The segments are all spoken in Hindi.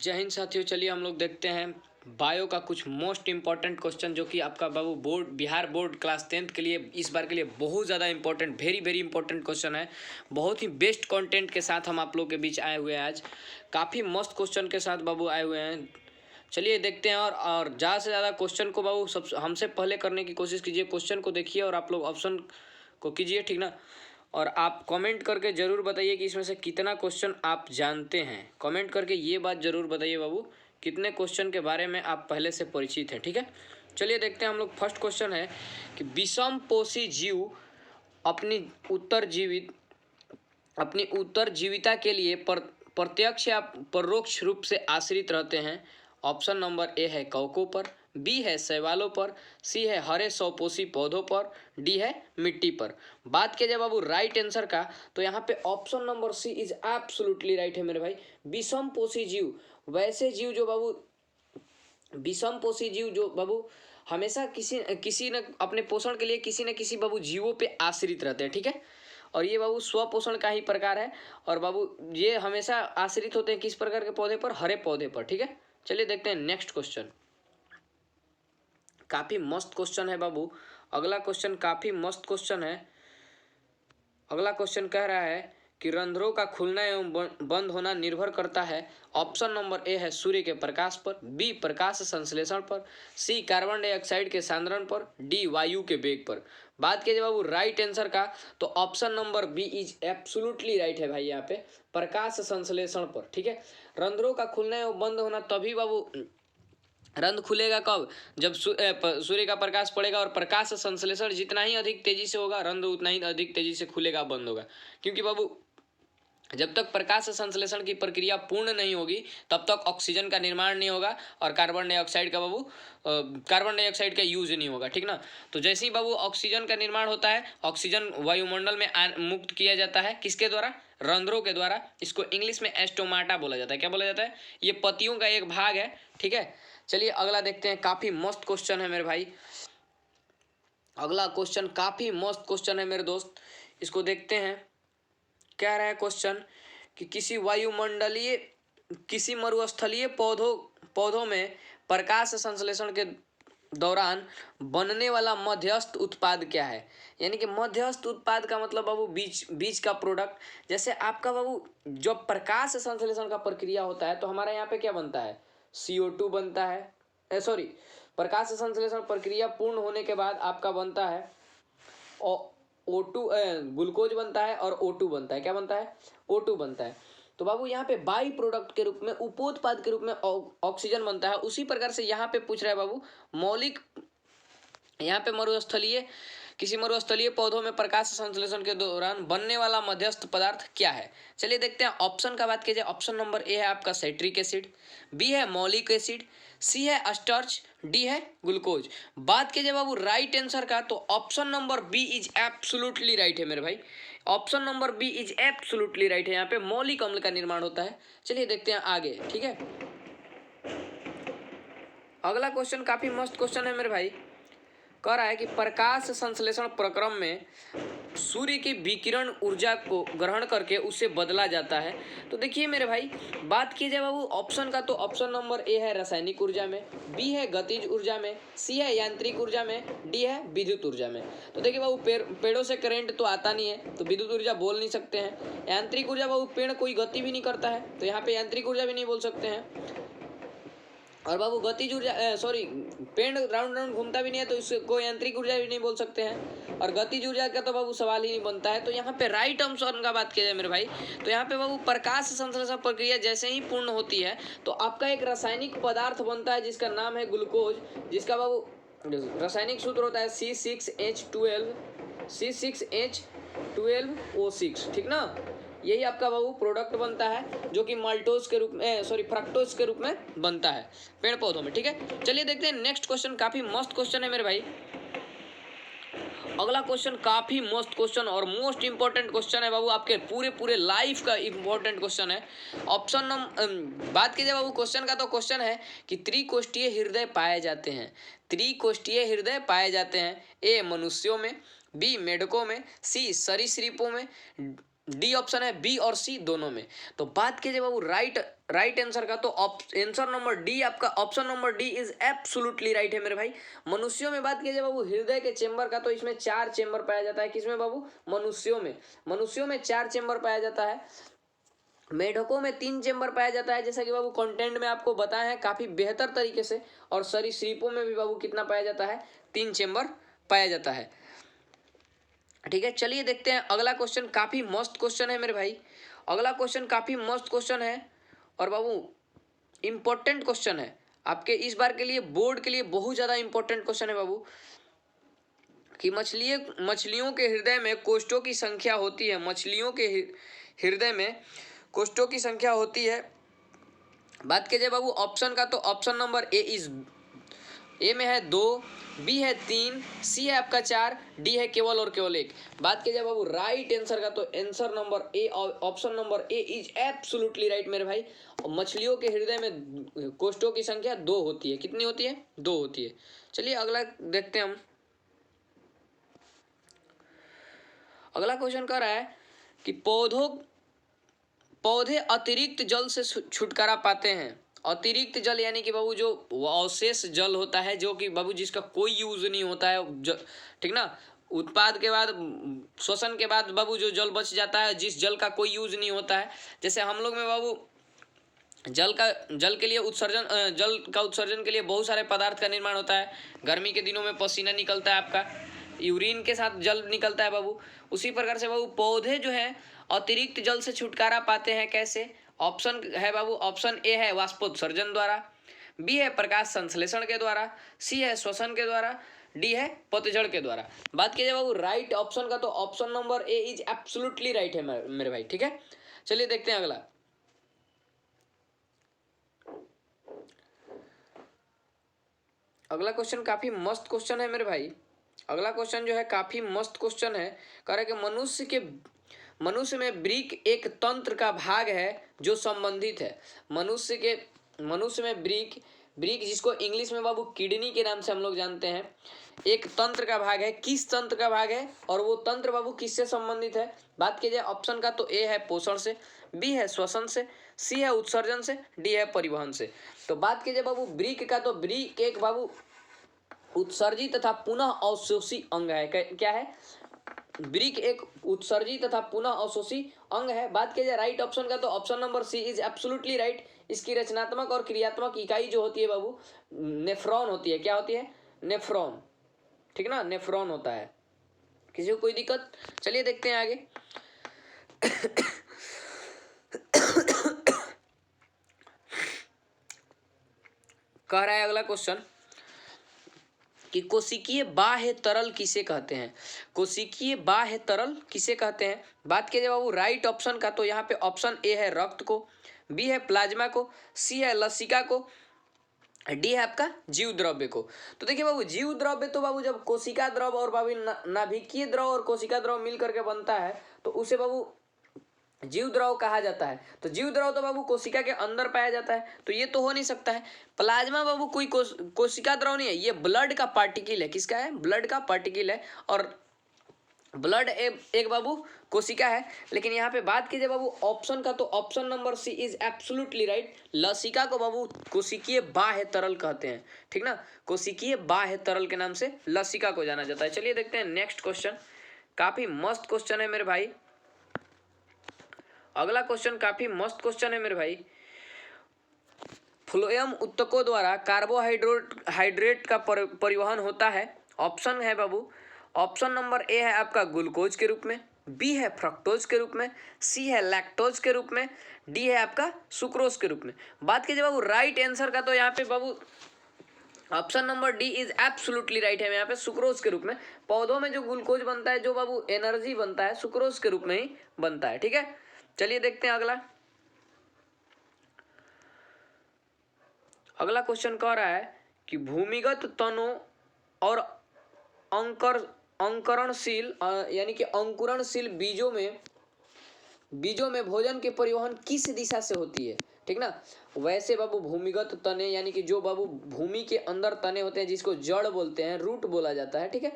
जय हिंद साथियों। चलिए हम लोग देखते हैं बायो का कुछ मोस्ट इम्पॉर्टेंट क्वेश्चन जो कि आपका बाबू board Bihar board class 10th के लिए इस बार के लिए बहुत ज़्यादा important very very important question है। बहुत ही बेस्ट कंटेंट के साथ हम आप लोग के बीच आए हुए हैं। आज काफ़ी मस्त क्वेश्चन के साथ बाबू आए हुए हैं। चलिए देखते हैं और ज़्यादा से ज़्यादा क्वेश्चन को बाबू सब हमसे पहले करने की कोशिश कीजिए। क्वेश्चन को देखिए और आप लोग ऑप्शन को कीजिए, ठीक ना। और आप कमेंट करके ज़रूर बताइए कि इसमें से कितना क्वेश्चन आप जानते हैं। कमेंट करके ये बात ज़रूर बताइए बाबू, कितने क्वेश्चन के बारे में आप पहले से परिचित हैं, ठीक है। चलिए देखते हैं हम लोग। फर्स्ट क्वेश्चन है कि विषमपोषी जीव अपनी उत्तरजीविता के लिए प्रत्यक्ष या परोक्ष रूप से आश्रित रहते हैं। ऑप्शन नंबर ए है कवकों पर, बी है शैवालों पर, सी है हरे स्वपोषी पौधों पर, डी है मिट्टी पर। बात किया जाए बाबू राइट आंसर का, तो यहाँ पे option number C is absolutely right है मेरे भाई। विषमपोषी जीव वैसे जीव जो बाबू विषमपोषी जीव जो बाबू हमेशा किसी न अपने पोषण के लिए किसी न किसी बाबू जीवों पे आश्रित रहते हैं, ठीक है। और ये बाबू स्वपोषण का ही प्रकार है। और बाबू ये हमेशा आश्रित होते हैं किस प्रकार के पौधे पर? हरे पौधे पर, ठीक है। चलिए देखते हैं नेक्स्ट क्वेश्चन। काफी मस्त क्वेश्चन है बाबू। अगला क्वेश्चन काफी मस्त क्वेश्चन है। अगला क्वेश्चन कह रहा है कि रंध्रों का खुलना एवं बंद होना निर्भर करता है। ऑप्शन नंबर ए है सूर्य के प्रकाश पर, बी प्रकाश संश्लेषण पर, सी कार्बन डाइऑक्साइड के सांद्रण पर, डी वायु के वेग पर। बात कीजिए बाबू राइट आंसर का, तो option number B is absolutely right है भाई। यहाँ पे प्रकाश संश्लेषण पर, ठीक है। रंध्रों का खुलना एवं बंद होना तभी बाबू रंध्र खुलेगा कब? जब सूर्य का प्रकाश पड़ेगा और प्रकाश संश्लेषण जितना ही अधिक तेजी से होगा रंध्र उतना ही अधिक तेजी से खुलेगा, बंद होगा। क्योंकि बाबू जब तक प्रकाश संश्लेषण की प्रक्रिया पूर्ण नहीं होगी तब तक ऑक्सीजन का निर्माण नहीं होगा और कार्बन डाइऑक्साइड का यूज नहीं होगा, ठीक ना। तो जैसे ही बाबू ऑक्सीजन का निर्माण होता है, ऑक्सीजन वायुमंडल में मुक्त किया जाता है, किसके द्वारा? रंध्रों के द्वारा। इसको इंग्लिश में एस्टोमाटा बोला जाता है। क्या बोला जाता है? ये पत्तियों का एक भाग है, ठीक है। चलिए अगला देखते हैं। काफी मस्त क्वेश्चन है मेरे भाई। अगला क्वेश्चन काफी मस्त क्वेश्चन है मेरे दोस्त, इसको देखते हैं। कह रहा है क्वेश्चन कि किसी मरुस्थलीय पौधों में प्रकाश संश्लेषण के दौरान बनने वाला मध्यस्थ उत्पाद क्या है? यानी कि मध्यस्थ उत्पाद का मतलब बाबू बीज का प्रोडक्ट। जैसे आपका बाबू जब प्रकाश संश्लेषण का प्रक्रिया होता है तो हमारा यहाँ पे क्या बनता है? CO2 बनता है। सॉरी, प्रकाश संश्लेषण प्रक्रिया पूर्ण होने के बाद आपका बनता है O2, ग्लूकोज बनता है और O2 बनता है। क्या बनता है? O2 बनता है। तो बाबू यहाँ पे बाई प्रोडक्ट के रूप में, उपोत्पाद के रूप में ऑक्सीजन बनता है। उसी प्रकार से यहाँ पे पूछ रहा है बाबू मौलिक, यहाँ पे किसी मरुस्थलीय पौधों में प्रकाश संश्लेषण के दौरान बनने वाला मध्यस्थ पदार्थ क्या है? चलिए देखते हैं। ऑप्शन का बात की जाए, ऑप्शन नंबर ए है आपका साइट्रिक एसिड, बी है मौलिक एसिड, सी है स्टार्च, डी है ग्लूकोज। बात की जाए बाबू राइट आंसर का, तो option number B is absolutely right है मेरे भाई। Option number B is absolutely right है। यहाँ पे मौलिक अम्ल का निर्माण होता है। चलिए देखते हैं आगे, ठीक है। अगला क्वेश्चन काफी मस्त क्वेश्चन है मेरे भाई। कह रहा है कि प्रकाश संश्लेषण प्रक्रम में सूर्य की विकिरण ऊर्जा को ग्रहण करके उसे बदला जाता है। तो देखिए मेरे भाई, बात की जाए बाबू ऑप्शन का, तो ऑप्शन नंबर ए है रासायनिक ऊर्जा में, बी है गतिज ऊर्जा में, सी है यांत्रिक ऊर्जा में, डी है विद्युत ऊर्जा में। तो देखिए बाबू पेड़ों से करंट तो आता नहीं है तो विद्युत ऊर्जा बोल नहीं सकते हैं। यांत्रिक ऊर्जा बाबू पेड़ कोई गति भी नहीं करता है तो यहाँ पे यांत्रिक ऊर्जा भी नहीं बोल सकते हैं। और बाबू गतिज ऊर्जा पेड़ राउंड राउंड घूमता भी नहीं है तो इसको यांत्रिक ऊर्जा भी नहीं बोल सकते हैं। और गतिज ऊर्जा का तो बाबू सवाल ही नहीं बनता है। तो यहाँ पे राइट आंसर का बात किया जाए मेरे भाई, तो यहाँ पे बाबू प्रकाश संश्लेषण प्रक्रिया जैसे ही पूर्ण होती है तो आपका एक रासायनिक पदार्थ बनता है जिसका नाम है ग्लूकोज, जिसका बाबू रासायनिक सूत्र होता है C6H12O6, ठीक ना। यही आपका बाबू प्रोडक्ट बनता है जो कि माल्टोज के रूप में फ्रक्टोज के रूप में बनता है पेड़ पौधों में, ठीक है। चलिए देखते हैं नेक्स्ट क्वेश्चन। काफी मस्त क्वेश्चन है मेरे भाई। अगला क्वेश्चन काफी मस्त क्वेश्चन और मोस्ट इंपॉर्टेंट क्वेश्चन है बाबू, आपके पूरे लाइफ का इंपॉर्टेंट क्वेश्चन है। ऑप्शन बात कीजिए बाबू क्वेश्चन का, तो क्वेश्चन है कि त्रिकोष्ठीय हृदय पाए जाते हैं। त्रिकोष्ठीय हृदय पाए जाते हैं ए मनुष्यों में, बी मेढकों में, सी सरीसृपों में, डी ऑप्शन है बी और सी दोनों में। तो बात कीजिए बाबू राइट आंसर का, तो आंसर नंबर डी आपका, option number D is absolutely right है मेरे भाई। मनुष्यों में बात कीजिए बाबू हृदय के चेंबर का, तो इसमें 4 चेंबर पाया जाता है। किसमें बाबू? मनुष्यों में 4 चेंबर पाया जाता है। मेढकों में 3 चेंबर पाया जाता है, जैसा कि बाबू कंटेंट में आपको बताया है काफी बेहतर तरीके से। और सरीसृपों में भी बाबू कितना पाया जाता है? 3 चेंबर पाया जाता है। ठीक है, चलिए देखते हैं अगला क्वेश्चन। काफी मस्त क्वेश्चन है मेरे भाई, अगला क्वेश्चन काफी मस्त क्वेश्चन है और बाबू इंपॉर्टेंट क्वेश्चन है आपके इस बार के लिए, बोर्ड के लिए बहुत ज्यादा इंपॉर्टेंट क्वेश्चन है बाबू। कि मछलियों के हृदय में कोष्ठों की संख्या होती है, मछलियों के हृदय में कोष्ठों की संख्या होती है। बात कीजिए बाबू ऑप्शन का, तो ऑप्शन नंबर ए में है 2, बी है 3, सी है आपका 4, डी है केवल और केवल 1। बात कीजिए बाबू राइट आंसर का, तो answer number A, option number A is absolutely right मेरे भाई। मछलियों के हृदय में कोष्ठों की संख्या 2 होती है। कितनी होती है? 2 होती है। चलिए अगला देखते हैं हम। अगला क्वेश्चन कह रहा है कि पौधे अतिरिक्त जल से छुटकारा पाते हैं। अतिरिक्त जल यानी कि बाबू जो अवशेष जल होता है, जो कि बाबू जिसका कोई यूज नहीं होता है, ठीक ना, उत्पाद के बाद, श्वसन के बाद बाबू जो जल बच जाता है, जिस जल का कोई यूज नहीं होता है। जैसे हम लोग में बाबू जल का उत्सर्जन के लिए बहुत सारे पदार्थ का निर्माण होता है। गर्मी के दिनों में पसीना निकलता है आपका, यूरिन के साथ जल निकलता है बाबू। उसी प्रकार से बाबू पौधे जो है अतिरिक्त जल से छुटकारा पाते हैं। कैसे? ऑप्शन है बाबू, ऑप्शन ए है वाष्पोत्सर्जन द्वारा, बी है प्रकाश संश्लेषण के द्वारा, सी है श्वसन के द्वारा, डी है पतझड़ के द्वारा। बात कीजिए बाबू राइट ऑप्शन का, तो option number A is absolutely right है मेरे भाई। ठीक है, चलिए देखते हैं अगला। अगला क्वेश्चन काफी मस्त क्वेश्चन है मेरे भाई। अगला क्वेश्चन जो है काफी मस्त क्वेश्चन है। कह रहे कि मनुष्य में ब्रीक एक तंत्र का भाग है जो संबंधित है। मनुष्य में ब्रीक जिसको इंग्लिश में बाबू किडनी के नाम से हम लोग जानते हैं, एक तंत्र का भाग है। किस तंत्र का भाग है और वो तंत्र बाबू किससे संबंधित है? बात की जाए ऑप्शन का, तो ए है पोषण से, बी है श्वसन से, सी है उत्सर्जन से, डी है परिवहन से। तो बात कीजिए बाबू ब्रीक का, तो ब्रीक एक बाबू उत्सर्जी तथा पुनः अवशोषी अंग है। क्या है? ब्रीक एक उत्सर्जी तथा पुनः अवशोषी अंग है। बात की जाए राइट ऑप्शन का, तो option number C is absolutely right. इसकी रचनात्मक और क्रियात्मक इकाई जो होती है बाबू नेफ्रॉन होती है। क्या होती है? नेफ्रॉन। ठीक ना, नेफ्रॉन होता है। किसी को कोई दिक्कत? चलिए देखते हैं आगे। कह रहा है अगला क्वेश्चन कि कोशिकीय बाह्य तरल किसे कहते हैं? कोशिकीय बाह्य तरल किसे कहते हैं? बात कीजिए बाबू राइट ऑप्शन का, तो यहाँ पे ऑप्शन ए है रक्त को, बी है प्लाज्मा को, सी है लसिका को, डी है आपका जीव द्रव्य को। तो देखिए बाबू जीव द्रव्य तो बाबू जब कोशिका द्रव और बाबू नाभिकीय द्रव और कोशिका द्रव मिल करके बनता है तो उसे बाबू जीव द्रव कहा जाता है। तो जीव द्रव तो बाबू कोशिका के अंदर पाया जाता है, तो ये तो हो नहीं सकता है। प्लाज्मा बाबू कोई कोशिका द्रव नहीं है, ये ब्लड का पार्टिकल है। किसका है? ब्लड का पार्टिकल है। और ब्लड एक बाबू कोशिका है। लेकिन यहाँ पे बात कीजिए बाबू ऑप्शन का, तो option number C is absolutely right. लसिका को बाबू कोशिकीय बाह्य तरल कहते हैं। ठीक ना, कोशिकीय बाह्य तरल के नाम से लसिका को जाना जाता है। चलिए देखते हैं नेक्स्ट क्वेश्चन। काफी मस्त क्वेश्चन है मेरे भाई। अगला क्वेश्चन काफी मस्त क्वेश्चन है मेरे भाई। फ्लोएम उत्तकों द्वारा कार्बोहाइड्रेट का परिवहन होता है। ऑप्शन है बाबू, ऑप्शन नंबर ए है आपका ग्लूकोज के रूप में, बी है फ्रक्टोज के रूप में, सी है लैक्टोज के रूप में, डी है आपका सुक्रोज के रूप में। बात कीजिए बाबू राइट आंसर का, तो यहाँ पे बाबू option number D is absolutely right है। यहाँ पे सुक्रोज के रूप में पौधों में जो ग्लूकोज बनता है, जो बाबू एनर्जी बनता है, सुक्रोज के रूप में ही बनता है। ठीक है, चलिए देखते हैं अगला। अगला क्वेश्चन कह रहा है कि भूमिगत तनों और अंकुरणशील यानी कि अंकुरणशील बीजों में भोजन के परिवहन किस दिशा से होती है? ठीक ना, वैसे बाबू भूमिगत तने यानी कि जो बाबू भूमि के अंदर तने होते हैं, जिसको जड़ बोलते हैं, रूट बोला जाता है। ठीक है,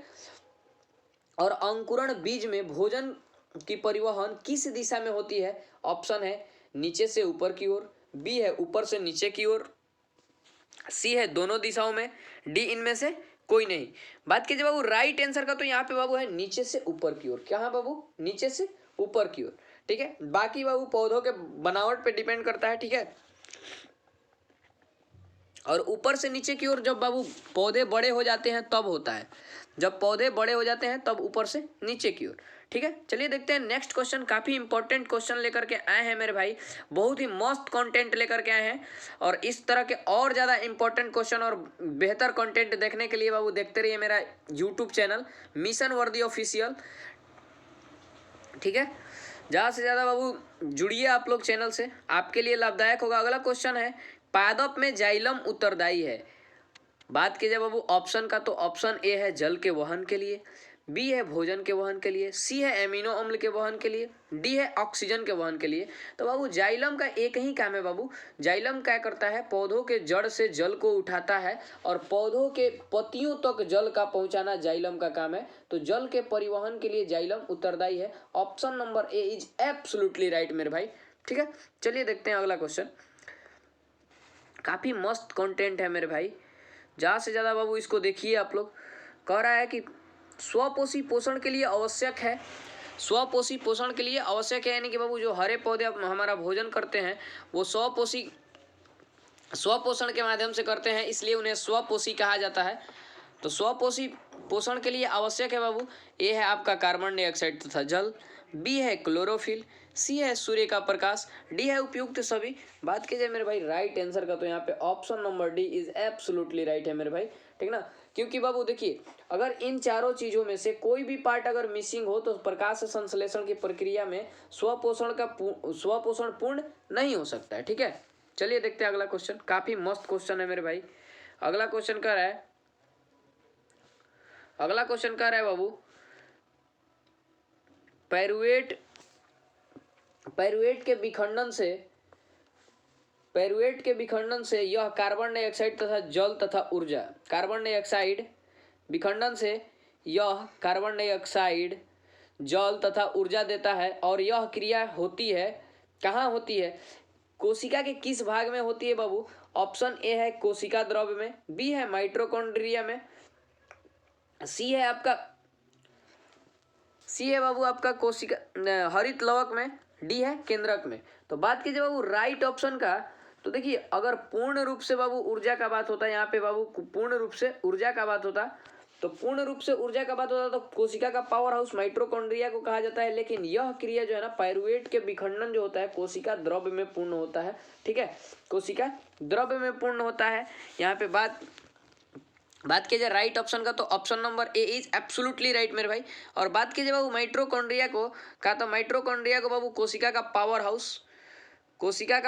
और अंकुरण बीज में भोजन की परिवहन किस दिशा में होती है? ऑप्शन है नीचे से ऊपर की ओर, बी है ऊपर से नीचे की ओर, सी है दोनों दिशाओं में, डी इनमें से कोई नहीं। बात कीजिए बाबू राइट आंसर का, तो यहाँ पे बाबू है नीचे से ऊपर की ओर। क्या है बाबू? नीचे से ऊपर की ओर। ठीक है, बाकी बाबू पौधों के बनावट पे डिपेंड करता है। ठीक है, और ऊपर से नीचे की ओर जब बाबू पौधे बड़े हो जाते हैं तब होता है, जब पौधे बड़े हो जाते हैं तब ऊपर से नीचे की ओर। ठीक है, चलिए देखते हैं नेक्स्ट क्वेश्चन। काफ़ी इंपॉर्टेंट क्वेश्चन लेकर के आए हैं मेरे भाई, बहुत ही मस्त कंटेंट लेकर के आए हैं। और इस तरह के और ज़्यादा इंपॉर्टेंट क्वेश्चन और बेहतर कंटेंट देखने के लिए बाबू देखते रहिए मेरा यूट्यूब चैनल मिशन वर्दी ऑफिशियल। ठीक है, ज़्यादा से ज़्यादा बाबू जुड़िए आप लोग चैनल से, आपके लिए लाभदायक होगा। अगला क्वेश्चन है पादप में जाइलम उत्तरदायी है। बात की जाए बाबू ऑप्शन का, तो ऑप्शन ए है जल के वहन के लिए, बी है भोजन के वहन के लिए, सी है एमिनो अम्ल के वहन के लिए, डी है ऑक्सीजन के वहन के लिए। तो बाबू जाइलम का एक ही काम है बाबू, जाइलम क्या करता है? पौधों के जड़ से जल को उठाता है और पौधों के पत्तियों तक जल का पहुंचाना जाइलम का काम है। तो जल के परिवहन के लिए जाइलम उत्तरदायी है। Option number A is absolutely right मेरे भाई। ठीक है, चलिए देखते हैं अगला क्वेश्चन। काफ़ी मस्त कंटेंट है मेरे भाई, ज़्यादा से ज़्यादा बाबू इसको देखिए आप लोग। कह रहा है कि स्वपोषी पोषण के लिए आवश्यक है, स्वपोषी पोषण के लिए आवश्यक है, यानी कि बाबू जो हरे पौधे हमारा भोजन करते हैं वो स्वपोषण के माध्यम से करते हैं, इसलिए उन्हें स्वपोषी कहा जाता है। तो स्वपोषी पोषण के लिए आवश्यक है बाबू, ए है आपका कार्बन डाइऑक्साइड तथा जल, बी है क्लोरोफिल, सी है सूर्य का प्रकाश, डी है उपयुक्त सभी। बात की जाए मेरे भाई राइट आंसर का, तो यहाँ पे option number D is absolutely right है मेरे भाई। ठीक ना, क्योंकि बाबू देखिए अगर इन चारों चीज़ों में से कोई भी पार्ट अगर मिसिंग हो तो प्रकाश संश्लेषण की प्रक्रिया में स्वपोषण पूर्ण नहीं हो सकता है। ठीक है, चलिए देखते हैं अगला क्वेश्चन। काफ़ी मस्त क्वेश्चन है मेरे भाई। अगला क्वेश्चन कह रहा है, अगला क्वेश्चन कह रहा है बाबू पैरुएट के विखंडन से यह कार्बन डाइऑक्साइड तथा जल तथा ऊर्जा, कार्बन डाइऑक्साइड विखंडन से यह कार्बन डाइऑक्साइड जल तथा ऊर्जा देता है। और यह क्रिया होती है, कहाँ होती है? कोशिका के किस भाग में होती है बाबू? ऑप्शन ए है कोशिका द्रव्य में, बी है माइटोकॉन्ड्रिया में, सी है बाबू आपका कोशिका हरित लवक में, डी है केंद्रक में। तो बात कीजिए बाबू राइट ऑप्शन का, तो देखिए अगर पूर्ण रूप से बाबू ऊर्जा का बात होता है, यहाँ पे बाबू पूर्ण रूप से ऊर्जा का बात होता, तो पूर्ण रूप से ऊर्जा का बात होता तो कोशिका का पावर हाउस माइटोकॉन्ड्रिया को कहा जाता है। लेकिन यह क्रिया जो है ना, पायरुवेट के विखंडन जो होता है कोशिका द्रव्य में पूर्ण होता है। ठीक है, कोशिका द्रव्य में पूर्ण होता है। यहाँ पे बात की जाए राइट ऑप्शन का, तो option number A is absolutely right मेरे भाई। और बात कीजिए बाबू माइटोकॉन्ड्रिया को कहा, तो माइटोकॉन्ड्रिया को बाबू कोशिका का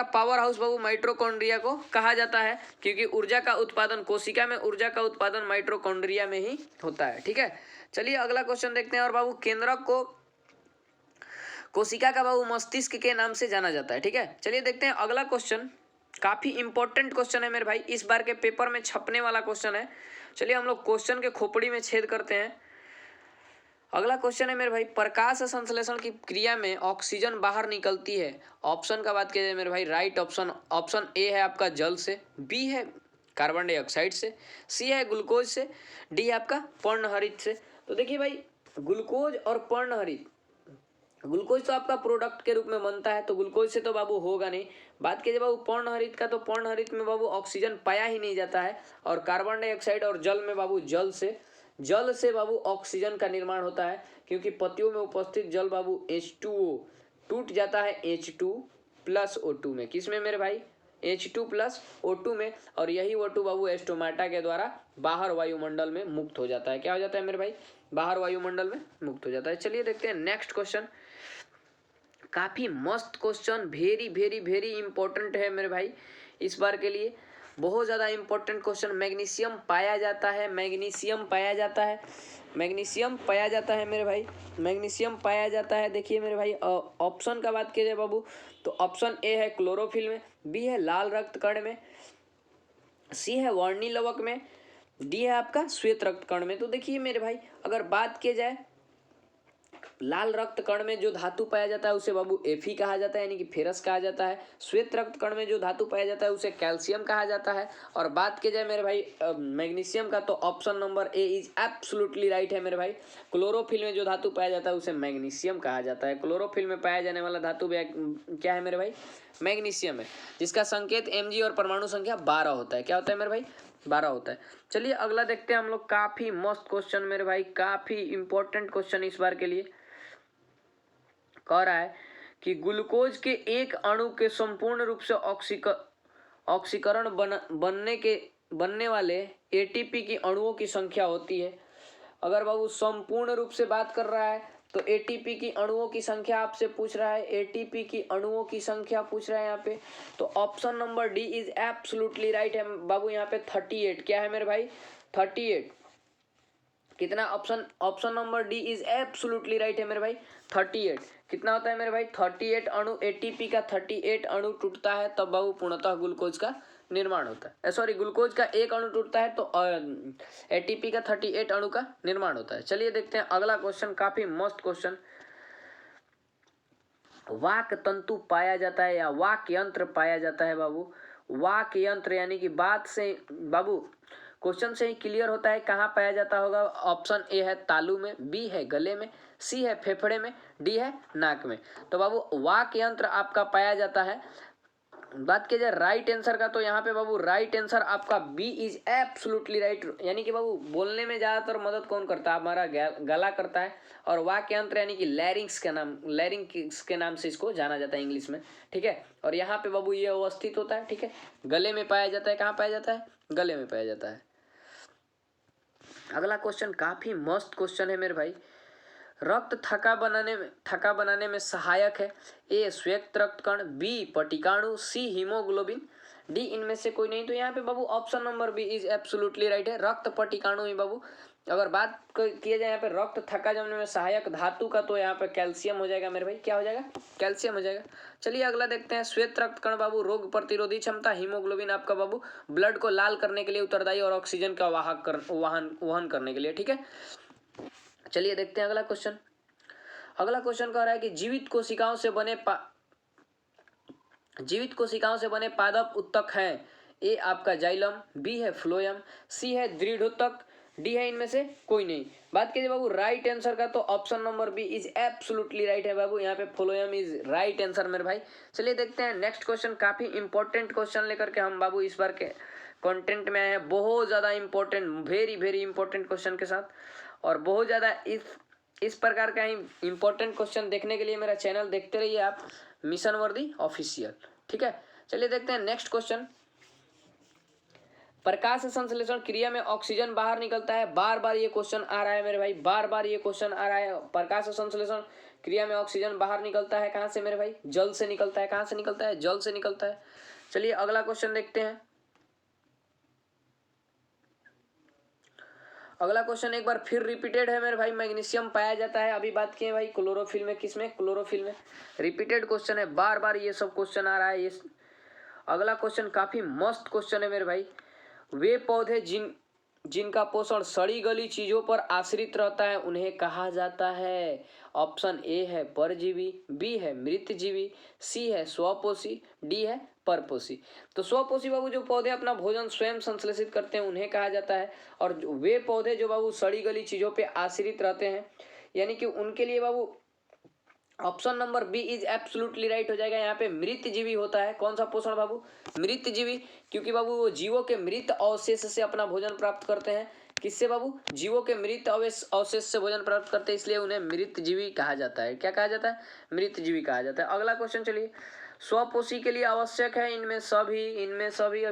पावर हाउस बाबू माइटोकॉन्ड्रिया को कहा जाता है, क्योंकि ऊर्जा का उत्पादन कोशिका में, ऊर्जा का उत्पादन माइटोकॉन्ड्रिया में ही होता है। ठीक है, चलिए अगला क्वेश्चन देखते हैं। और बाबू केंद्रक को कोशिका का बाबू मस्तिष्क के नाम से जाना जाता है। ठीक है, चलिए देखते हैं अगला क्वेश्चन। काफ़ी इंपॉर्टेंट क्वेश्चन है मेरे भाई, इस बार के पेपर में छपने वाला क्वेश्चन है। चलिए हम लोग क्वेश्चन के खोपड़ी में छेद करते हैं। अगला क्वेश्चन है मेरे भाई, प्रकाश संश्लेषण की क्रिया में ऑक्सीजन बाहर निकलती है। ऑप्शन का बात की जाए मेरे भाई राइट ऑप्शन ए है आपका जल से, बी है कार्बन डाइऑक्साइड से, सी है ग्लूकोज से, डी है आपका पर्णहरित से। तो देखिए भाई ग्लूकोज और पर्णहरित, ग्लूकोज तो आपका प्रोडक्ट के रूप में बनता है, तो ग्लूकोज से तो बाबू होगा नहीं। बात कीजिए बाबू पर्णहरित का, तो पर्णहरित में बाबू ऑक्सीजन पाया ही नहीं जाता है। और कार्बन डाइऑक्साइड और जल में बाबू जल से बाबू ऑक्सीजन का निर्माण होता है, क्योंकि पत्तियों में उपस्थित जल बाबू H2O टूट जाता है H2+O2 में। किस में मेरे भाई? H2+O2 में। और यही O2 बाबू एस्टोमाटा के द्वारा बाहर वायुमंडल में मुक्त हो जाता है। क्या हो जाता है मेरे भाई? बाहर वायुमंडल में मुक्त हो जाता है। चलिए देखते हैं नेक्स्ट क्वेश्चन। काफ़ी मस्त question, very very very important है मेरे भाई इस बार के लिए, बहुत ज़्यादा इंपॉर्टेंट क्वेश्चन। मैग्नीशियम पाया जाता है मेरे भाई, मैग्नीशियम पाया जाता है। देखिए मेरे भाई ऑप्शन का बात की जाए बाबू, तो ऑप्शन ए है क्लोरोफिल में, बी है लाल रक्त कण में, सी है वर्णी लवक में, डी है आपका श्वेत रक्त कण में। तो देखिए मेरे भाई अगर बात की जाए लाल रक्त कण में जो धातु पाया जाता है उसे बाबू Fe कहा जाता है, यानी कि फेरस कहा जाता है। श्वेत रक्त कण में जो धातु पाया जाता है उसे कैल्शियम कहा जाता है। और बात की जाए मेरे भाई मैग्नीशियम का, तो option number A is absolutely right है मेरे भाई। क्लोरोफिल में जो धातु पाया जाता है उसे मैग्नीशियम कहा जाता है। क्लोरोफिल में पाया जाने वाला धातु क्या है मेरे भाई? मैग्नीशियम है, जिसका संकेत Mg और परमाणु संख्या 12 होता है। क्या होता है मेरे भाई? 12 होता है। चलिए अगला देखते हैं हम लोग। काफी मस्त क्वेश्चन मेरे भाई, काफी इंपॉर्टेंट क्वेश्चन इस बार के लिए। कह रहा है कि ग्लूकोज के एक अणु के संपूर्ण रूप से ऑक्सीकरण बनने वाले एटीपी की अणुओं की संख्या होती है। अगर बाबू संपूर्ण रूप से बात कर रहा है तो एटीपी की अणुओं की संख्या आपसे पूछ रहा है, एटीपी की अणुओं की संख्या पूछ रहा है यहाँ पे, तो option number D is absolutely right है बाबू। यहाँ पे 38। क्या है मेरे भाई? 38। कितना? Option number D is absolutely right है मेरे भाई, 38। कितना होता है मेरे भाई? 38 अणु, एटीपी का 38 अणु टूटता है तब बाबू पूर्णतः ग्लूकोज का निर्माण होता है। सॉरी, ग्लूकोज का एक अणु टूटता है तो एटीपी का 38 अणु का निर्माण होता है। चलिए देखते हैं अगला क्वेश्चन, काफी मस्त क्वेश्चन। वाक तंतु पाया जाता है या वाक यंत्र पाया जाता है बाबू। वाक यंत्र यानी कि बात से बाबू क्वेश्चन से ही क्लियर होता है कहाँ पाया जाता होगा। ऑप्शन ए है तालू में, बी है गले में, सी है फेफड़े में, डी है नाक में। तो बाबू वाक यंत्र आपका पाया जाता है। बात की जाए राइट आंसर का, तो यहाँ पे बाबू राइट आंसर आपका बी इज एब्सोल्युटली राइट। यानी कि बाबू बोलने में ज़्यादातर मदद कौन करता है? हमारा गला करता है। और वाक यंत्र यानी कि लैरिंक्स के नाम से इसको जाना जाता है इंग्लिश में, ठीक है। और यहाँ पे बाबू ये अवस्थित होता है, ठीक है, गले में पाया जाता है। कहाँ पाया जाता है? गले में पाया जाता है। अगला क्वेश्चन काफी मस्त क्वेश्चन है मेरे भाई। रक्त थक्का बनाने में सहायक है। ए श्वेत रक्त कण, बी पटिकाणु, सी हीमोग्लोबिन, डी इनमें से कोई नहीं। तो यहाँ पे बाबू option number B is absolutely right है, रक्त पटिकाणु ही बाबू। अगर बात किया जाए यहाँ पे रक्त थक्का जमने में सहायक धातु का, तो यहाँ पे कैल्शियम हो जाएगा मेरे भाई। क्या हो जाएगा? कैल्शियम हो जाएगा। चलिए अगला देखते हैं। श्वेत रक्त कण बाबू रोग प्रतिरोधी क्षमता, हीमोग्लोबिन आपका बाबू ब्लड को लाल करने के लिए उत्तरदायी और ऑक्सीजन का वहन करने के लिए, ठीक है। चलिए देखते हैं अगला क्वेश्चन। अगला क्वेश्चन कह रहा है कि जीवित कोशिकाओं से बने पादप उत्तक हैं। ए आपका जाइलम, बी है फ्लोएम, सी है दृढ़ोत्तक, डी है इनमें से कोई नहीं। बात कीजिए बाबू राइट आंसर का, तो option number B is absolutely right है बाबू। यहाँ पे फ्लोएम इज राइट आंसर मेरे भाई। चलिए देखते हैं नेक्स्ट क्वेश्चन। काफी इंपॉर्टेंट क्वेश्चन लेकर के हम बाबू इस बार के कंटेंट में आए हैं। बहुत ज्यादा important, very very important question के साथ। और बहुत ज्यादा इस प्रकार का ही इंपॉर्टेंट क्वेश्चन देखने के लिए मेरा चैनल देखते रहिए आप, मिशन वर्दी ऑफिशियल, ठीक है। चलिए देखते हैं नेक्स्ट क्वेश्चन। प्रकाश संश्लेषण क्रिया में ऑक्सीजन बाहर निकलता है। बार बार ये क्वेश्चन आ रहा है मेरे भाई, बार बार ये क्वेश्चन आ रहा है। प्रकाश संश्लेषण क्रिया में ऑक्सीजन बाहर निकलता है कहाँ से मेरे भाई? जल से निकलता है। कहाँ से निकलता है? जल से निकलता है। चलिए अगला क्वेश्चन देखते हैं। अगला क्वेश्चन एक बार फिर रिपीटेड है मेरे भाई। मैग्नीशियम पाया जाता है, अभी बात किए भाई क्लोरोफिल में। किसमें? क्लोरोफिल में। रिपीटेड क्वेश्चन है, बार बार ये सब क्वेश्चन आ रहा है। ये अगला क्वेश्चन काफी मस्त क्वेश्चन है मेरे भाई। वे पौधे जिनका पोषण सड़ी गली चीजों पर आश्रित रहता है उन्हें कहा जाता है। ऑप्शन ए है परजीवी, बी है मृतजीवी, सी है स्वपोषी, डी है परपोषी। तो स्वपोषी बाबू जो पौधे अपना भोजन स्वयं संश्लेषित करते हैं उन्हें कहा जाता है। और वे पौधे जो बाबू सड़ी गली चीजों पे आश्रित रहते हैं, यानी कि उनके लिए बाबू option number B is absolutely right हो जाएगा। यहाँ पे मृतजीवी होता है। कौन सा पोषण बाबू? मृतजीवी, क्योंकि बाबू वो जीवों के मृत अवशेष से अपना भोजन प्राप्त करते हैं। किससे बाबू? जीवों के मृत अवशेष से भोजन प्राप्त करते हैं, इसलिए उन्हें मृतजीवी कहा जाता है। क्या कहा जाता है? मृतजीवी कहा जाता है। अगला क्वेश्चन चलिए। स्वपोषी के लिए आवश्यक है इनमें सभी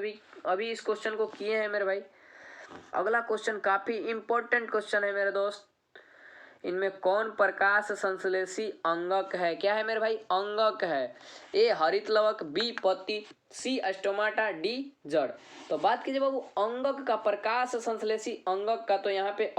अभी इस क्वेश्चन को किए हैं मेरे भाई। अगला क्वेश्चन काफी इंपॉर्टेंट क्वेश्चन है मेरे दोस्त। इनमें कौन प्रकाश संश्लेषी अंगक है? क्या है मेरे भाई? अंगक है। ए हरित लवक, बी पत्ती, सी स्टोमाटा, डी जड़। तो बात कीजिए बाबू अंगक का, प्रकाश संश्लेषी अंगक का, तो यहाँ पे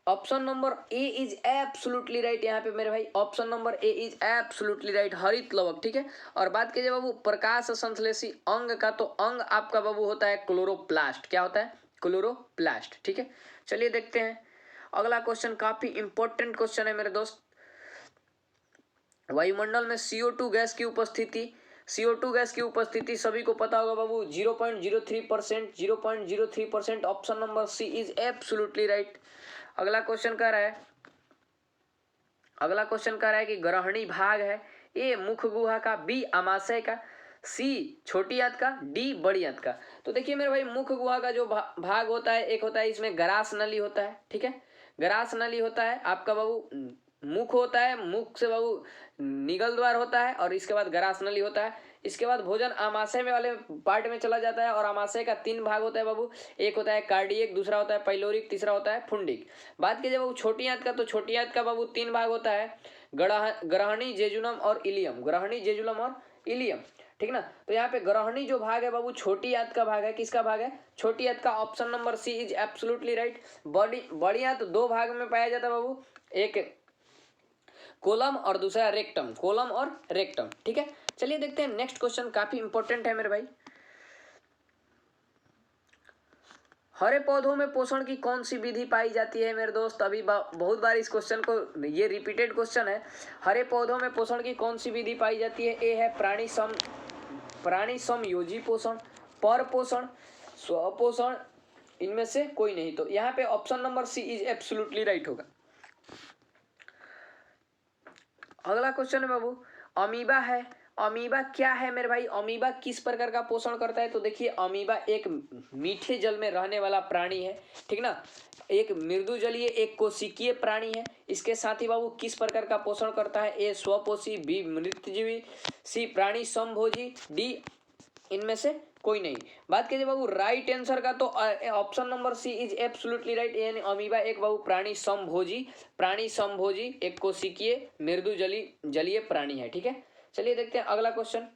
option number A is absolutely right. यहाँ पे मेरे भाई option number A is absolutely right, हरित लवक, ठीक है। और बात कीजिए बाबू प्रकाश संश्लेषी अंग का, तो अंग आपका बाबू होता है क्लोरोप्लास्ट। क्या होता है? क्लोरोप्लास्ट, ठीक है। चलिए देखते हैं अगला क्वेश्चन काफी इंपॉर्टेंट क्वेश्चन है मेरे दोस्त। वायुमंडल में CO2 गैस की उपस्थिति, CO2 गैस की उपस्थिति सभी को पता होगा बाबू 0.03%, 0.03%। Option number C is absolutely right. अगला क्वेश्चन कह रहा है कि ग्रहणी भाग है, ए मुख्य गुहा का, बी अमाशय का, सी छोटी आंत का, डी बड़ी आंत का। तो देखिए मेरे भाई मुख्य गुहा का जो भाग होता है, एक होता है इसमें गरास नली होता है, ठीक है, गरास नली होता है आपका बाबू, मुख होता है, मुख से बाबू निगल द्वार होता है और इसके बाद गरास नली होता है। इसके बाद भोजन आमाशय में वाले पार्ट में चला जाता है और आमाशय का 3 भाग होता है बाबू, एक होता है कार्डियक, दूसरा होता है पाइलोरिक, तीसरा होता है फुंडिक। बात कीजिए बाबू छोटी आंत का, तो छोटी आंत का बाबू 3 भाग होता है, ग्रहणी, जेजुलम और इलियम, ग्रहणी, जेजुलम और इलियम, ठीक ना। तो यहाँ पे ग्रहणी जो भाग है बाबू छोटी आंत का भाग है, किसका भाग है, छोटी आंत का। Option number C is absolutely right. बड़ी आंत 2 भाग में पाया जाता है बाबू, एक कोलम और दूसरा रेक्टम, कोलम और रेक्टम, ठीक है। चलिए देखते हैं नेक्स्ट क्वेश्चन, काफी इंपॉर्टेंट है मेरे भाई। हरे पौधों में पोषण की कौन सी विधि पाई जाती है मेरे दोस्त? अभी बहुत बार इस क्वेश्चन को, ये रिपीटेड क्वेश्चन है। हरे पौधों में पोषण की कौन सी विधि पाई जाती है? ए है प्राणी समयोजी पोषण, पर पोषण, स्वपोषण, इनमें से कोई नहीं। तो यहाँ पे option number C is absolutely right होगा। अगला क्वेश्चन है बाबू, अमीबा है, अमीबा क्या है मेरे भाई? अमीबा किस प्रकार का पोषण करता है? तो देखिए अमीबा एक मीठे जल में रहने वाला प्राणी है, ठीक ना, एक मृदु जलीय एक कोशिकीय प्राणी है। इसके साथ ही बाबू किस प्रकार का पोषण करता है? ए स्वपोषी, बी मृतजीवी, सी प्राणी समभोजी, डी इनमें से कोई नहीं। बात कीजिए बाबू राइट आंसर का, तो option number C is absolutely right, यानी अमीबा एक बाबू प्राणी समभोजी एक कोशिकीय मृदु जलीय प्राणी है, ठीक है। चलिए देखते हैं अगला क्वेश्चन।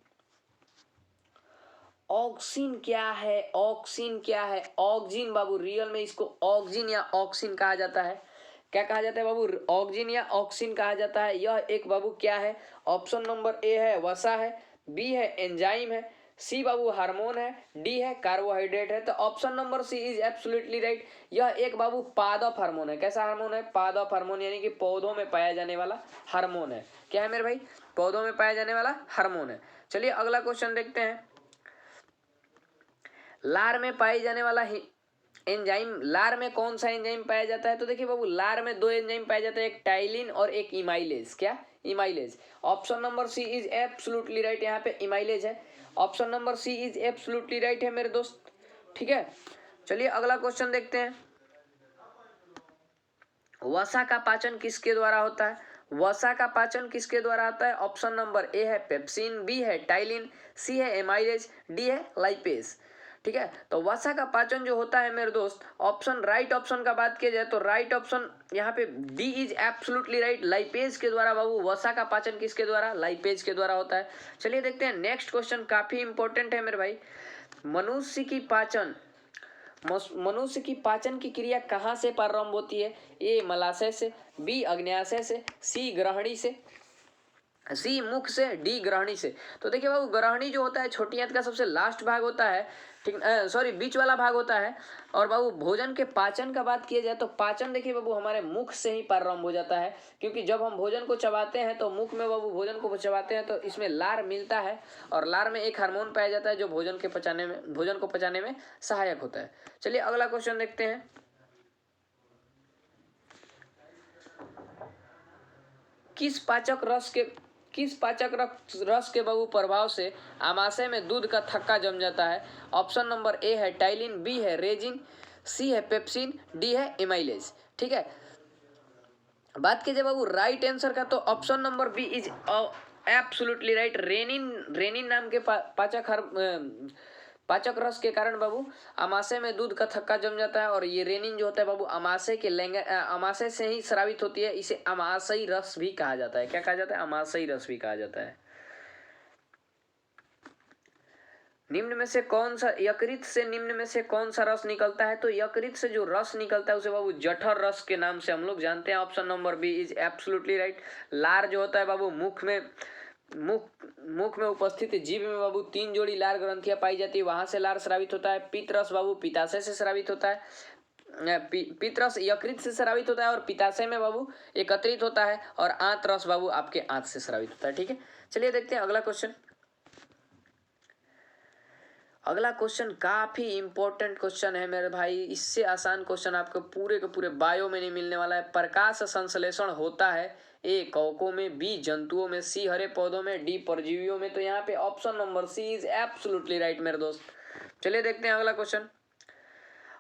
ऑक्सीन क्या है? ऑक्सीन क्या है? ऑक्सीन बाबू रियल में इसको ऑक्सीन या ऑक्सीन कहा जाता है। क्या कहा जाता है बाबू? ऑक्सीन या ऑक्सीन कहा जाता है। यह एक बाबू क्या है? ऑप्शन नंबर ए है वसा है, बी है एंजाइम है, सी बाबू हार्मोन है, डी है कार्बोहाइड्रेट है। तो option number C is absolutely right. यह एक बाबू पादप हार्मोन है। कैसा हार्मोन है? पादप हार्मोन, यानी कि पौधों में पाया जाने वाला हार्मोन है। क्या है मेरे भाई? पौधों में पाया जाने वाला हार्मोन है। चलिए अगला क्वेश्चन देखते हैं। लार में पाई जाने वाला एंजाइम, लार में कौन सा एंजाइम पाया जाता है? तो देखिए बाबू लार में 2 एंजाइम पाए जाते हैं, एक टाइलिन और एक इमाइलेज। क्या? Amylase. Option number C is absolutely right. यहाँ पे इमाइलेज है। Option number C is absolutely right है मेरे दोस्त, ठीक है। चलिए अगला क्वेश्चन देखते हैं। वसा का पाचन किसके द्वारा होता है? वसा का पाचन किसके द्वारा होता है? ऑप्शन नंबर ए है पेप्सिन, बी है टाइलिन, सी है एमाइलेज, डी है लाइपेज, ठीक है। तो वसा का पाचन जो होता है मेरे दोस्त, ऑप्शन राइट ऑप्शन का बात किया जाए तो राइट ऑप्शन यहाँ पे D is absolutely right. Lipase के द्वारा बाबू वसा का पाचन किसके द्वारा? लाइपेज के द्वारा होता है। चलिए देखते हैं नेक्स्ट क्वेश्चन, काफी इंपॉर्टेंट है मेरे भाई। मनुष्य की पाचन की क्रिया कहाँ से प्रारंभ होती है? ए मलाशय से, बी अग्न्याशय से, सी ग्रहणी से, सी मुख से, डी ग्रहणी से। तो देखिए बाबू ग्रहणी जो होता है छोटी आंत का सबसे लास्ट भाग होता है, ठीक, सॉरी बीच वाला भाग होता है। और बाबू भोजन के पाचन का बात किया जाए तो पाचन देखिए बाबू हमारे मुख से ही प्रारंभ हो जाता है, क्योंकि जब हम भोजन को चबाते हैं तो मुख में बाबू भोजन को चबाते हैं तो इसमें लार मिलता है और लार में एक हार्मोन पाया जाता है जो भोजन को पचाने में सहायक होता है। चलिए अगला क्वेश्चन देखते हैं। किस पाचक रस के बाबू प्रभाव से आमाशय में दूध का थक्का जम जाता है? ऑप्शन नंबर ए है टाइलिन, बी है रेजिन, सी है पेप्सिन, डी है इमाइलेज, ठीक है। बात कीजिए बाबू राइट आंसर का, तो option number B is absolutely right. Rennin नाम के पाचक रस के कारण बाबू आमाशय में दूध का थक्का जम जाता है और ये रेनिन जो होता है बाबू आमाशय से ही स्रावित होती है। इसे आमाशयी रस भी कहा जाता है। क्या कहा जाता है? आमाशयी रस भी कहा जाता है। निम्न में से कौन सा रस निकलता है? तो यकृत से जो रस निकलता है उसे बाबू जठर रस के नाम से हम लोग जानते हैं। Option number B is absolutely right. लार जो होता है बाबू मुख में उपस्थित जीभ में बाबू 3 जोड़ी लार ग्रंथियां पाई जाती है, वहां से लार स्रावित होता है। पित्त रस बाबू पित्ताशय से स्रावित होता है। पीतरस यकृत से स्रावित होता है और पित्ताशय में बाबू एकत्रित होता है, और आंत बाबू आपके आंत से स्रावित होता है। ठीक है, चलिए देखते हैं अगला क्वेश्चन। अगला क्वेश्चन काफी इंपॉर्टेंट क्वेश्चन है मेरे भाई, इससे आसान क्वेश्चन आपको पूरे के पूरे बायो में नहीं मिलने वाला है। प्रकाश संश्लेषण होता है ए कवकों में, बी जंतुओं में, सी हरे पौधों में, डी परजीवियों में। तो यहाँ पे option number C is absolutely right मेरे दोस्त। चलिए देखते हैं अगला क्वेश्चन।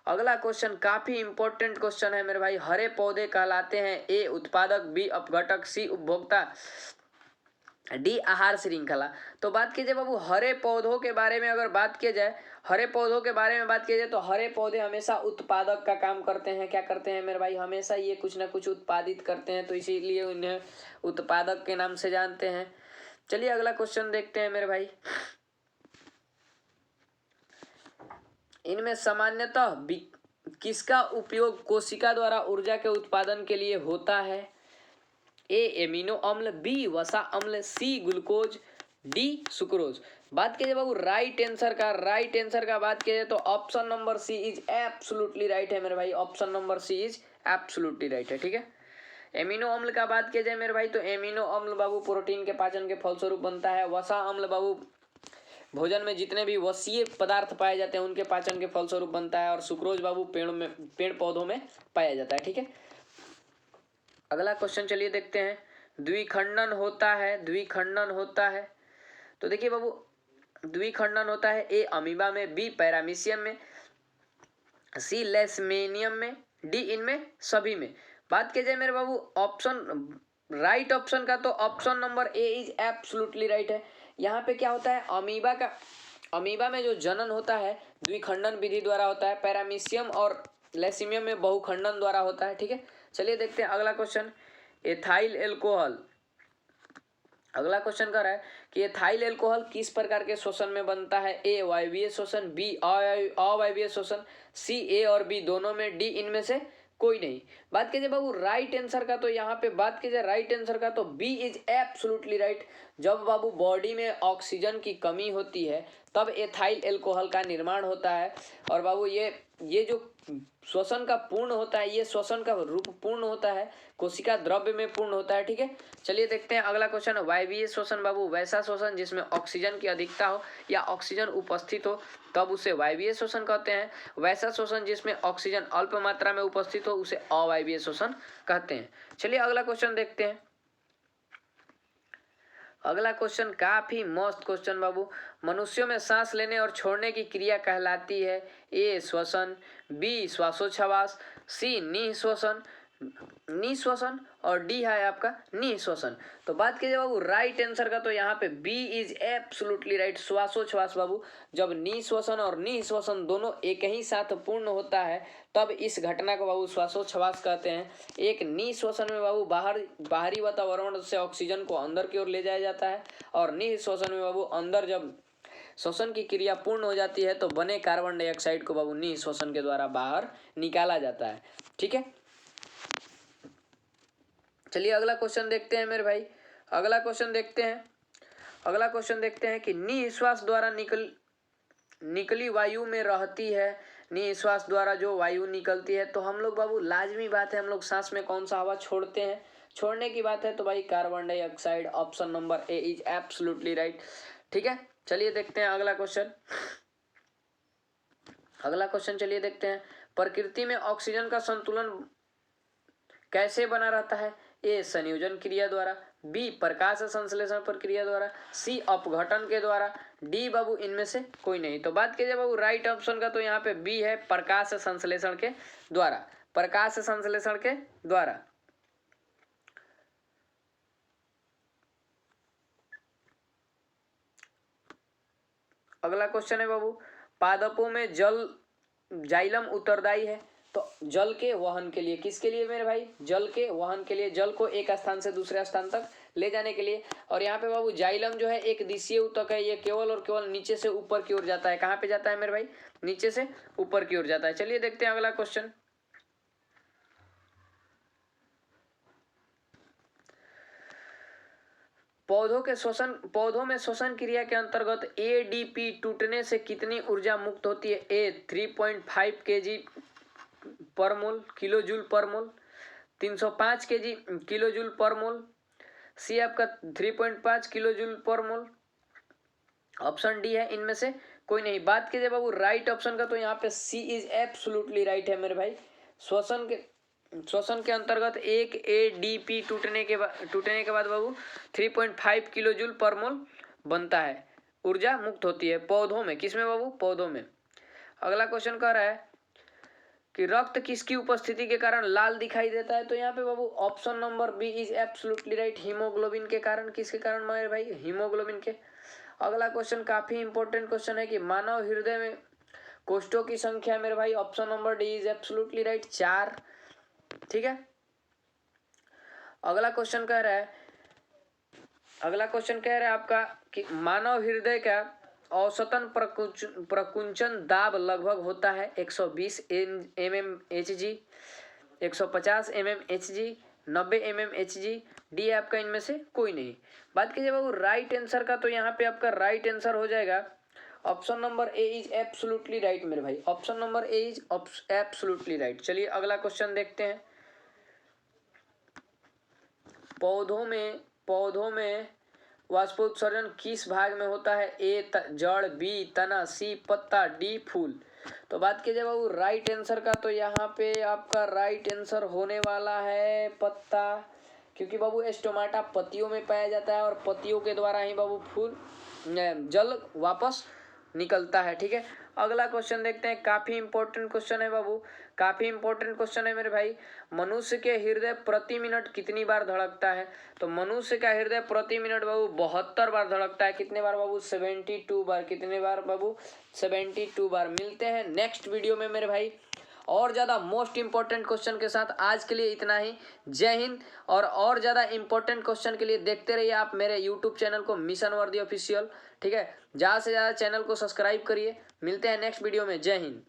अगला क्वेश्चन काफी इंपॉर्टेंट क्वेश्चन है मेरे भाई। हरे पौधे कहलाते हैं ए उत्पादक, बी अपघटक, सी उपभोक्ता, डी आहार श्रृंखला। तो बात कीजिए बाबू हरे पौधों के बारे में, अगर बात की जाए हरे पौधों के बारे में बात की जाए तो हरे पौधे हमेशा उत्पादक का काम करते हैं। क्या करते हैं मेरे भाई, हमेशा ये कुछ ना कुछ उत्पादित करते हैं, तो इसीलिए उन्हें उत्पादक के नाम से जानते हैं। चलिए अगला क्वेश्चन देखते हैं मेरे भाई। इनमें सामान्यतः किसका उपयोग कोशिका द्वारा ऊर्जा के उत्पादन के लिए होता है? ए एमिनो अम्ल, बी वसा अम्ल, सी ग्लूकोज, डी सुक्रोज। बात कीजिए बाबू राइट आंसर का बात कीजिए तो option number C is absolutely right है मेरे भाई। Option number C is absolutely right है। ठीक है, एमिनो अम्ल का बात किया जाए मेरे भाई तो एमिनो अम्ल बाबू प्रोटीन के पाचन के फलस्वरूप बनता है। वसा अम्ल बाबू भोजन में जितने भी वसीय पदार्थ पाए जाते हैं उनके पाचन के फलस्वरूप बनता है। और सुक्रोज बाबू पेड़ पौधों में पाया जाता है। ठीक है, अगला क्वेश्चन चलिए देखते हैं। द्विखंडन होता है तो देखिए बाबू द्विखंडन होता है ए अमीबा में, बी पैरामीशियम में, सी लेशमेनियम में, डी इनमें सभी में। बात की जाए मेरे बाबू ऑप्शन राइट ऑप्शन का तो option number A is absolutely right है। यहाँ पे क्या होता है, अमीबा में जो जनन होता है द्विखंडन विधि द्वारा होता है, पैरामीशियम और लेसिमियम में बहुखंडन द्वारा होता है। ठीक है, चलिए देखते हैं अगला क्वेश्चन। एथाइल एल्कोहल, अगला क्वेश्चन कर रहा है कि एथाइल एल्कोहल किस प्रकार के शोषण में बनता है? ए वायवीय शोषण, बी अवायवीय शोषण, सी ए और बी दोनों में, डी इनमें से कोई नहीं। बात कीजिए बाबू राइट आंसर का तो यहाँ पे बात कीजिए राइट आंसर का तो बी इज एब्सोल्युटली राइट। जब बाबू बॉडी में ऑक्सीजन की कमी होती है तब एथाइल एल्कोहल का निर्माण होता है। और बाबू ये जो श्वसन का पूर्ण होता है, ये श्वसन का रूप पूर्ण होता है, कोशिका द्रव्य में पूर्ण होता है। ठीक है, चलिए देखते हैं अगला क्वेश्चन। वायवीय श्वसन बाबू वैसा श्वसन जिसमें ऑक्सीजन की अधिकता हो या ऑक्सीजन उपस्थित हो तब उसे वायवीय श्वसन कहते हैं। वैसा श्वसन जिसमें ऑक्सीजन अल्प मात्रा में उपस्थित हो उसे अवायवीय श्वसन कहते हैं। चलिए अगला क्वेश्चन देखते हैं। अगला क्वेश्चन काफी मस्त क्वेश्चन बाबू। मनुष्यों में सांस लेने और छोड़ने की क्रिया कहलाती है ए श्वसन, बी श्वासोच्छ्वास, सी निश्वसन और डी है आपका निश्वसन। तो बात कीजिए बाबू राइट आंसर का तो यहाँ पे बी इज एब्सोल्युटली राइट। श्वासोच्छ्वास बाबू जब निश्वसन और निश्वसन दोनों एक ही साथ पूर्ण होता है तब इस घटना को बाबू श्वासोच्छ्वास कहते हैं। एक निश्वसन में बाबू बाहरी वातावरण से ऑक्सीजन को अंदर की ओर ले जाया जाता है, और निश्वसन में बाबू अंदर जब श्वसन की क्रिया पूर्ण हो जाती है तो बने कार्बन डाइऑक्साइड को बाबू निश्वसन के द्वारा बाहर निकाला जाता है। ठीक है, चलिए अगला क्वेश्चन देखते हैं मेरे भाई। अगला क्वेश्चन देखते हैं कि निश्वास द्वारा निकली वायु में रहती है। निश्वास द्वारा जो वायु निकलती है तो हम लोग बाबू लाजमी बात है हम लोग सांस में कौन सा हवा छोड़ते हैं? छोड़ने की बात है तो भाई carbon dioxide. Option number A is absolutely right. ठीक है, चलिए देखते हैं अगला क्वेश्चन चलिए देखते हैं। प्रकृति में ऑक्सीजन का संतुलन कैसे बना रहता है? ए संयोजन क्रिया द्वारा, बी प्रकाश संश्लेषण प्रक्रिया द्वारा, सी अपघटन के द्वारा, डी बाबू इनमें से कोई नहीं। तो बात कीजिए बाबू राइट ऑप्शन का तो यहाँ पे बी है, प्रकाश संश्लेषण के द्वारा। प्रकाश संश्लेषण के द्वारा। अगला क्वेश्चन है बाबू, पादपों में जाइलम उत्तरदायी है तो जल के वहन के लिए, किसके लिए मेरे भाई? जल के वहन के लिए, जल को एक स्थान से दूसरे स्थान तक ले जाने के लिए। और यहाँ पे बाबू जाइलम जो है एक दिशीय ऊतक है, ये केवल और केवल नीचे से ऊपर की ओर जाता है। कहाँ पे जाता है मेरे भाई? नीचे से ऊपर की ओर जाता है। चलिए देखते हैं अगला क्वेश्चन। पौधों में श्वसन क्रिया के अंतर्गत एडीपी टूटने से कितनी ऊर्जा मुक्त होती है? ए 3.5 kg पर मोल, किलो जूल पर मोल। 305 केजी किलो जूल पर मोल। सी आपका 3.5 किलो जूल पर मोल। ऑप्शन डी है इनमें से कोई नहीं। बात कीजिए बाबू राइट ऑप्शन का, तो यहाँ पे सी इज एब्सोल्युटली राइट है मेरे भाई। श्वसन के अंतर्गत एक एडीपी टूटने के बाद बाबू 3.5 किलो जूल पर मोल बनता है, ऊर्जा मुक्त होती है। पौधों में, किसमें बाबू? पौधों में। अगला क्वेश्चन कह रहा है कि रक्त किसकी उपस्थिति के कारण लाल दिखाई देता है? तो यहाँ पे बाबू option number B is absolutely right, haemoglobin के कारण। किसके कारण मेरे भाई? हीमोग्लोबिन के। अगला क्वेश्चन काफी इंपॉर्टेंट क्वेश्चन है कि मानव हृदय में कोष्ठों की संख्या मेरे भाई, option number D is absolutely right, 4। ठीक है। अगला क्वेश्चन कह रहा है आपका कि मानव हृदय का औसतन प्रकुंचन दाब लगभग होता है 120 mmHg, 150 mmHg, 90 mmHg। डी आपका इनमें से कोई नहीं। बात कीजिए बाबू राइट आंसर का, तो यहाँ पे आपका राइट आंसर हो जाएगा option number A is absolutely right मेरे भाई। Option number A is absolutely right. चलिए अगला क्वेश्चन देखते हैं। पौधों में वाष्पोत्सर्जन किस भाग में होता है? ए जड़, बी तना, सी पत्ता, डी फूल। तो बात कीजिए बाबू राइट आंसर का, तो यहाँ पे आपका राइट आंसर होने वाला है पत्ता, क्योंकि बाबू स्टोमाटा पत्तियों में पाया जाता है और पत्तियों के द्वारा ही बाबू फूल जल वापस निकलता है। ठीक है। अगला क्वेश्चन देखते हैं। काफी इंपॉर्टेंट क्वेश्चन है बाबू, काफी इंपॉर्टेंट क्वेश्चन है मेरे भाई। मनुष्य के हृदय प्रति मिनट कितनी बार धड़कता है? तो मनुष्य का हृदय प्रति मिनट बाबू 72 बार धड़कता है। कितने बार बाबू? 72 बार। कितने बार बाबू? 72 बार। मिलते हैं नेक्स्ट वीडियो में मेरे भाई और ज़्यादा मोस्ट इंपॉर्टेंट क्वेश्चन के साथ। आज के लिए इतना ही। जय हिंद। और ज़्यादा इंपॉर्टेंट क्वेश्चन के लिए देखते रहिए आप मेरे यूट्यूब चैनल को, मिशन वर्दी ऑफिशियल। ठीक है। ज़्यादा से ज़्यादा चैनल को सब्सक्राइब करिए। मिलते हैं नेक्स्ट वीडियो में। जय हिंद।